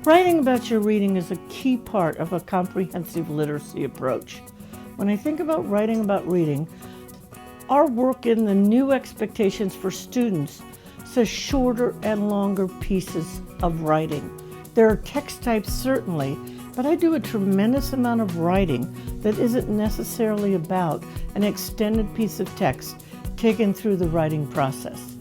Writing about your reading is a key part of a comprehensive literacy approach. When I think about writing about reading, our work in the new expectations for students says shorter and longer pieces of writing. There are text types certainly, but I do a tremendous amount of writing that isn't necessarily about an extended piece of text taken through the writing process.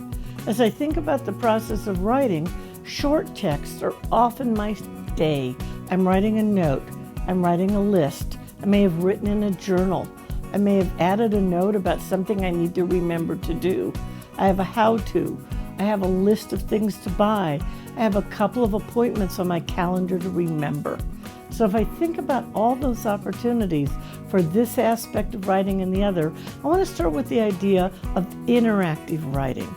As I think about the process of writing, short texts are often my day. I'm writing a note, I'm writing a list, I may have written in a journal, I may have added a note about something I need to remember to do. I have a how-to, I have a list of things to buy, I have a couple of appointments on my calendar to remember. So if I think about all those opportunities for this aspect of writing and the other, I want to start with the idea of interactive writing.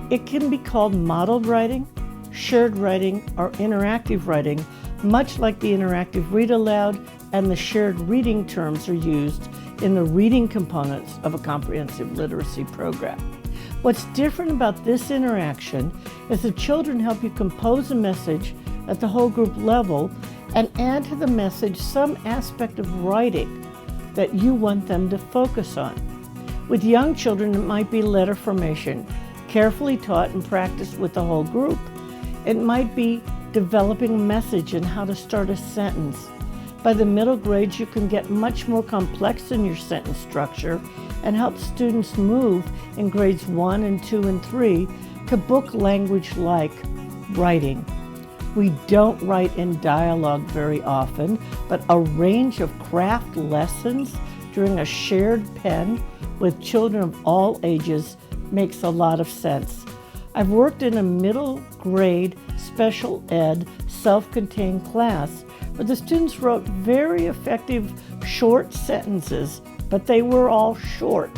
It can be called modeled writing, shared writing, or interactive writing, much like the interactive read aloud and the shared reading terms are used in the reading components of a comprehensive literacy program. What's different about this interaction is the children help you compose a message at the whole group level and add to the message some aspect of writing that you want them to focus on. With young children, it might be letter formation, carefully taught and practiced with the whole group. It might be developing a message and how to start a sentence. By the middle grades, you can get much more complex in your sentence structure and help students move in grades 1 and 2 and 3 to book language like writing. We don't write in dialogue very often, but a range of craft lessons during a shared pen with children of all ages makes a lot of sense. I've worked in a middle grade special ed self-contained class where the students wrote very effective short sentences, but they were all short.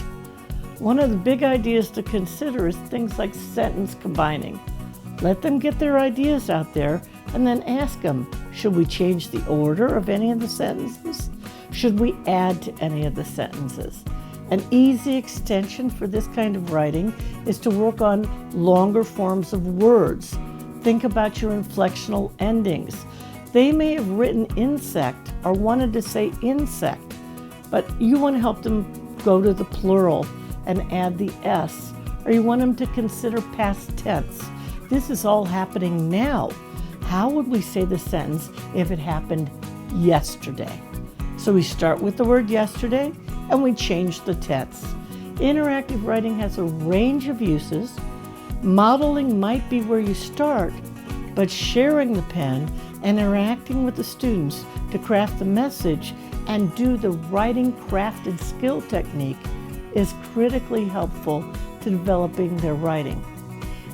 One of the big ideas to consider is things like sentence combining. Let them get their ideas out there and then ask them, should we change the order of any of the sentences? Should we add to any of the sentences? An easy extension for this kind of writing is to work on longer forms of words. Think about your inflectional endings. They may have written insect or wanted to say insect, but you want to help them go to the plural and add the S, or you want them to consider past tense. This is all happening now. How would we say the sentence if it happened yesterday? So we start with the word yesterday and we change the tense. Interactive writing has a range of uses. Modeling might be where you start, but sharing the pen and interacting with the students to craft the message and do the writing crafted skill technique is critically helpful to developing their writing.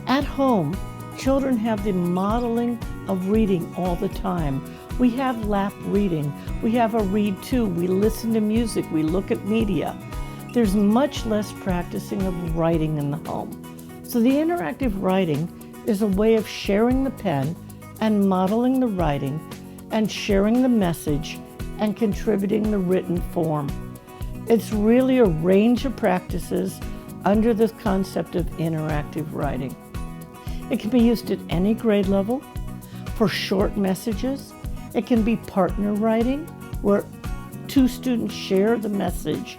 At home, children have the modeling of reading all the time. We have lap reading, we have a read to, we listen to music, we look at media. There's much less practicing of writing in the home. So the interactive writing is a way of sharing the pen and modeling the writing and sharing the message and contributing the written form. It's really a range of practices under the concept of interactive writing. It can be used at any grade level for short messages. It can be partner writing, where two students share the message,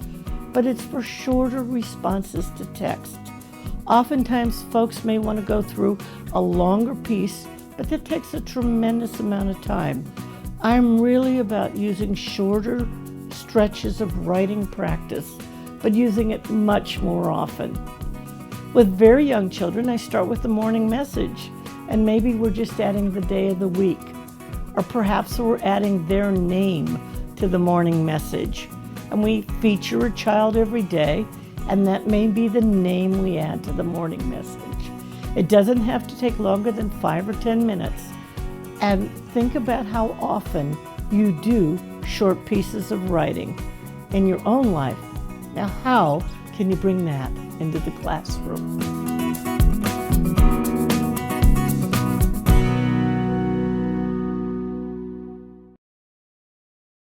but it's for shorter responses to text. Oftentimes, folks may want to go through a longer piece, but that takes a tremendous amount of time. I'm really about using shorter stretches of writing practice, but using it much more often. With very young children, I start with the morning message, and maybe we're just adding the day of the week. Or perhaps we're adding their name to the morning message. And we feature a child every day, and that may be the name we add to the morning message. It doesn't have to take longer than 5 or 10 minutes. And think about how often you do short pieces of writing in your own life. Now, how can you bring that into the classroom?